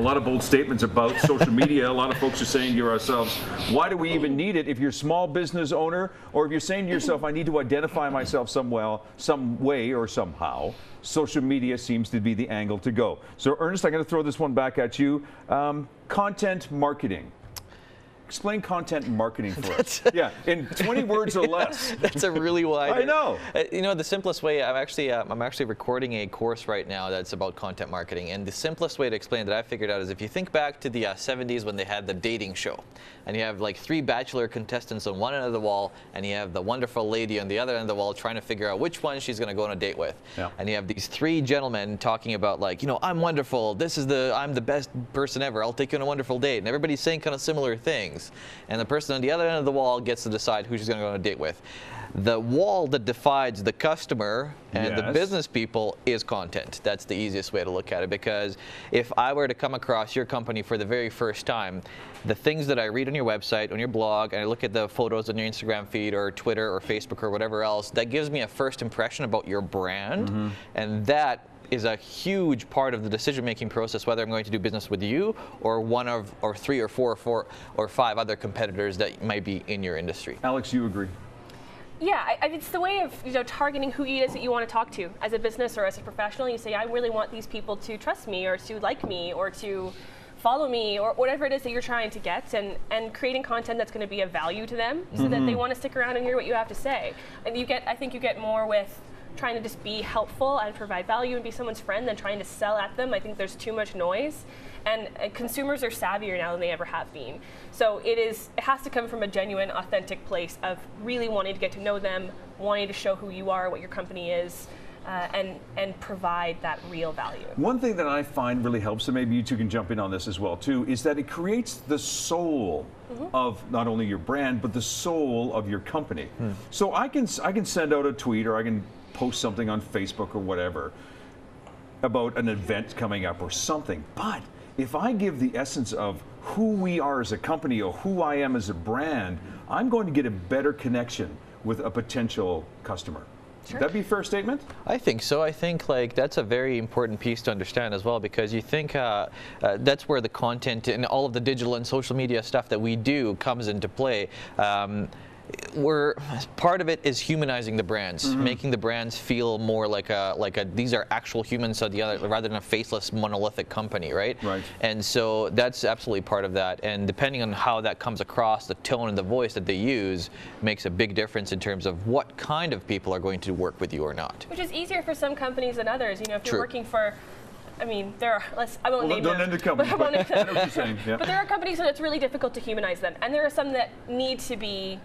lot of bold statements about social media. A lot of folks are saying to ourselves, why do we even need it? If you're a small business owner, or if you're saying to yourself, I need to identify myself some way or somehow, social media seems to be the angle to go. So Ernest, I'm going to throw this one back at you. Content marketing. Explain content marketing for us. Yeah, in 20 words or less. That's a really wide. I know. You know, the simplest way, I'm actually recording a course right now that's about content marketing, and the simplest way to explain it that I figured out is if you think back to the 70s when they had the dating show, and you have like 3 bachelor contestants on one end of the wall, and you have the wonderful lady on the other end of the wall trying to figure out which one she's going to go on a date with. Yeah. And you have these 3 gentlemen talking about like, you know, I'm wonderful. I'm the best person ever. I'll take you on a wonderful date. And everybody's saying kind of similar things. And the person on the other end of the wall gets to decide who she's going to go on a date with. The wall that divides the customer and the business people is content. That's the easiest way to look at it, because if I were to come across your company for the very first time, the things that I read on your website, on your blog, and I look at the photos on your Instagram feed or Twitter or Facebook or whatever else, that gives me a first impression about your brand. And that is a huge part of the decision-making process, whether I'm going to do business with you or one of, or 3 or 4 or 5 other competitors that might be in your industry. Alex, you agree? Yeah, it's the way of targeting who it is that you want to talk to as a business or as a professional. You say, I really want these people to trust me or to like me or to follow me or whatever it is that you're trying to get, and creating content that's going to be of value to them so that they want to stick around and hear what you have to say. And I think you get more with trying to just be helpful and provide value and be someone's friend than trying to sell at them. I think there's too much noise, and consumers are savvier now than they ever have been. So it has to come from a genuine, authentic place of really wanting to get to know them, wanting to show who you are, what your company is, and provide that real value. One thing that I find really helps, and maybe you two can jump in on this as well too, is that it creates the soul of not only your brand but the soul of your company. So I can send out a tweet, or I can post something on Facebook or whatever about an event coming up or something, but if I give the essence of who we are as a company or who I am as a brand, I'm going to get a better connection with a potential customer. Sure. Would that be a fair statement? I think so. I think like that's a very important piece to understand as well, because you think that's where the content and all of the digital and social media stuff that we do comes into play. Part of it is humanizing the brands, making the brands feel more like these are actual humans, so rather than a faceless monolithic company, right? Right. And so that's absolutely part of that. And depending on how that comes across, the tone and the voice that they use makes a big difference in terms of what kind of people are going to work with you or not. Which is easier for some companies than others. You know, if you're working for, I mean, there are, I won't name them. Don't end the company, but I know what you're saying. Yeah. But there are companies that it's really difficult to humanize them, and there are some that need to be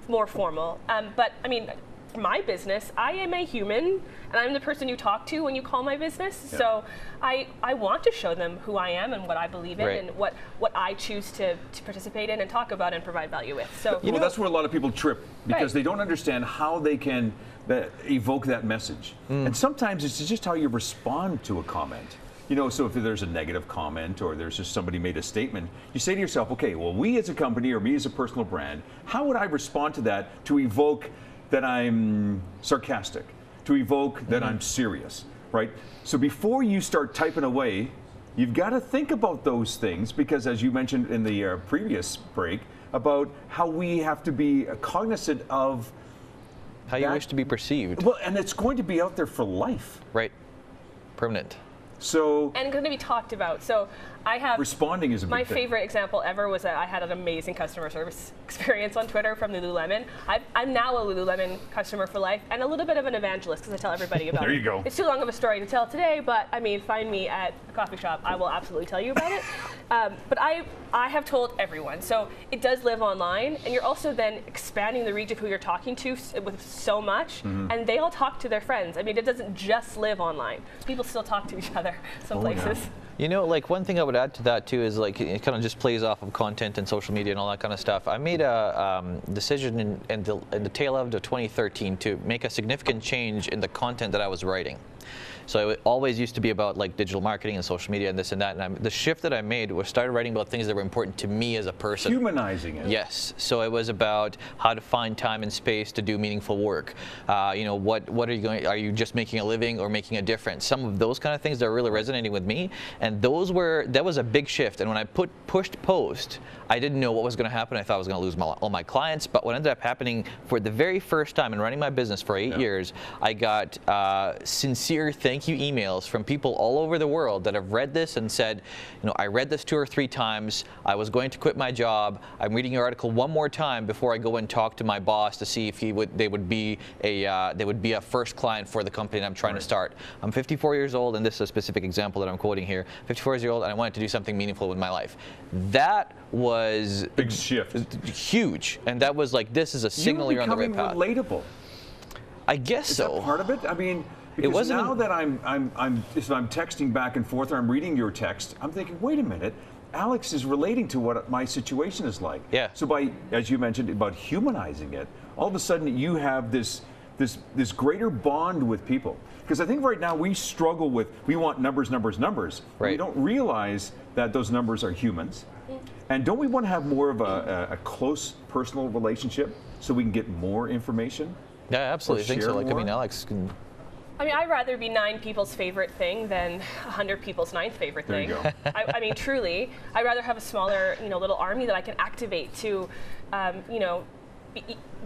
more formal. But I mean, for my business, I am a human, and I'm the person you talk to when you call my business. Yeah. So I want to show them who I am and what I believe in, and what I choose to participate in and talk about and provide value with. So that's where a lot of people trip, because they don't understand how they can evoke that message. And sometimes it's just how you respond to a comment. You know, so if there's a negative comment or there's just somebody made a statement, you say to yourself, okay, well, we as a company or me as a personal brand, how would I respond to that to evoke that I'm sarcastic, to evoke that I'm serious, right? So before you start typing away, you've got to think about those things, because as you mentioned in the previous break, about how we have to be cognizant of how you wish to be perceived. Well, and it's going to be out there for life. Right. Permanent. So, and going to be talked about. So I have responding is a big my thing. favorite example ever was that I had an amazing customer service experience on Twitter from Lululemon. I'm now a Lululemon customer for life and a little bit of an evangelist, because I tell everybody about it. There you go. It's too long of a story to tell today, but I mean, find me at the coffee shop. I will absolutely tell you about it. But I have told everyone. So it does live online, and you're also then expanding the reach of who you're talking to with so much, and they all talk to their friends. I mean, it doesn't just live online. People still talk to each other some places. Yeah. You know, like one thing I would add to that too is like it kind of just plays off of content and social media and all that kind of stuff. I made a decision in the tail end of 2013 to make a significant change in the content that I was writing. So it always used to be about like digital marketing and social media and this and that. And the shift that I made was started writing about things that were important to me as a person. Humanizing it. Yes. So it was about how to find time and space to do meaningful work. What are you going? Are you just making a living or making a difference? Some of those kind of things that are really resonating with me, and that was a big shift. And when I pushed post, I didn't know what was going to happen. I thought I was going to lose all my clients. But what ended up happening for the very first time in running my business for 8 years, I got sincere thank you emails from people all over the world that have read this and said, I read this 2 or 3 times. I was going to quit my job. I'm reading your article one more time before I go and talk to my boss to see if they would be a first client for the company that I'm trying to start. I'm 54 years old, and this is a specific example that I'm quoting here. 54 years old, and I wanted to do something meaningful with my life. That was big shift, huge, and that was like, this is a signal you're on the right path. Relatable. I guess is so. That part of it? I mean, because now that I'm texting back and forth, or I'm reading your text, I'm thinking, wait a minute, Alex is relating to what my situation is like. Yeah. So by, as you mentioned, about humanizing it, all of a sudden you have this greater bond with people. Because I think right now we struggle with, we want numbers. Right. We don't realize that those numbers are humans. And don't we want to have more of a close personal relationship so we can get more information? Yeah, I absolutely think so. Like, more? I mean, Alex can. I mean, I'd rather be 9 people's favorite thing than 100 people's 9th favorite thing. There you go. I mean, truly, I'd rather have a smaller, little army that I can activate to,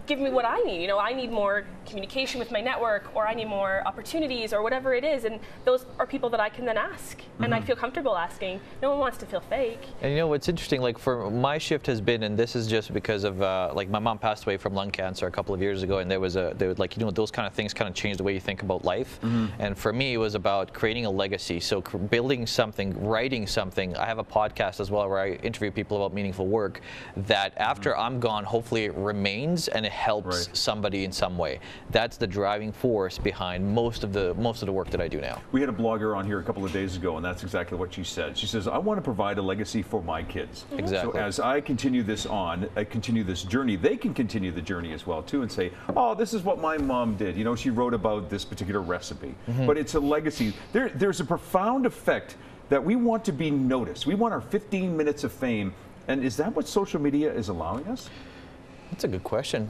give me what I need. I need more communication with my network, or I need more opportunities, or whatever it is. And those are people that I can then ask, and I feel comfortable asking. No one wants to feel fake. And what's interesting, like for my shift has been, and this is just because of like my mom passed away from lung cancer a couple of years ago, and those kind of things kind of change the way you think about life. And for me, it was about creating a legacy. So building something, writing something. I have a podcast as well where I interview people about meaningful work that after I'm gone, hopefully it remains and it helps somebody in some way. That's the driving force behind most of the work that I do now. We had a blogger on here a couple of days ago, and that's exactly what she said. She says, I want to provide a legacy for my kids. Exactly. So as I continue this journey, they can continue the journey as well too, and say, oh, this is what my mom did. She wrote about this particular recipe. But it's a legacy. There's a profound effect that we want to be noticed. We want our 15 minutes of fame. And is that what social media is allowing us? That's a good question.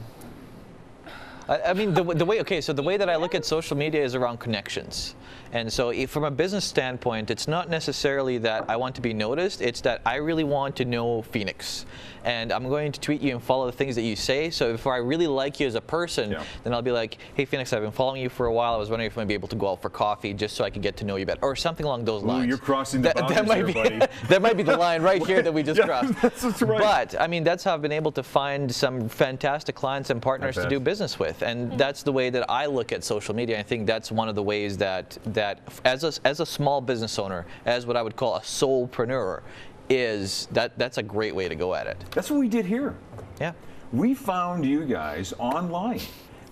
I mean, the way that I look at social media is around connections. And so from a business standpoint, it's not necessarily that I want to be noticed, it's that I really want to know Phoenix. And I'm going to tweet you and follow the things that you say. So if I really like you as a person, then I'll be like, hey, Phoenix, I've been following you for a while. I was wondering if I'd be able to go out for coffee just so I could get to know you better, or something along those lines. Ooh, you're crossing the boundaries here, buddy. That might be the line right here that we just crossed. That's right. But, I mean, that's how I've been able to find some fantastic clients and partners to do business with. And that's the way that I look at social media. I think that's one of the ways that as a small business owner, as what I would call a soulpreneur, that's a great way to go at it. That's what we did here. Yeah. We found you guys online.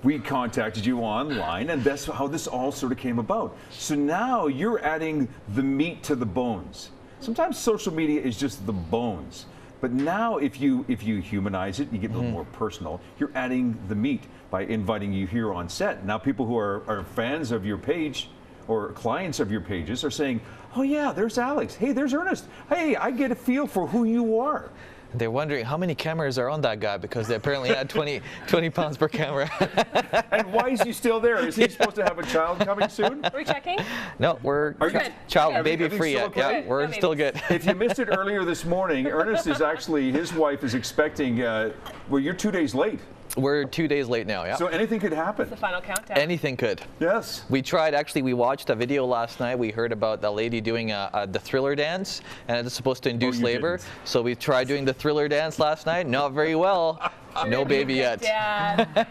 We contacted you online, and that's how this all sort of came about. So now you're adding the meat to the bones. Sometimes social media is just the bones. But now if you humanize it, you get a little more personal, you're adding the meat by inviting you here on set. Now people who are fans of your page or clients of your pages are saying, oh yeah, there's Alex. Hey, there's Ernest. Hey, I get a feel for who you are. They're wondering how many cameras are on that guy because they apparently had 20 pounds per camera. And why is he still there? Is he supposed to have a child coming soon? Are we checking? No, we're baby free yet. Okay? Yeah, we're still good. If you missed it earlier this morning, Ernest is actually, his wife is expecting, well, you're 2 days late. We're 2 days late now, yeah. So anything could happen. It's the final countdown. Anything could. Yes. We watched a video last night. We heard about the lady doing the Thriller dance, and it's supposed to induce labor. Didn't. So we tried doing the Thriller dance last night. Not very well. No baby yet. Dad.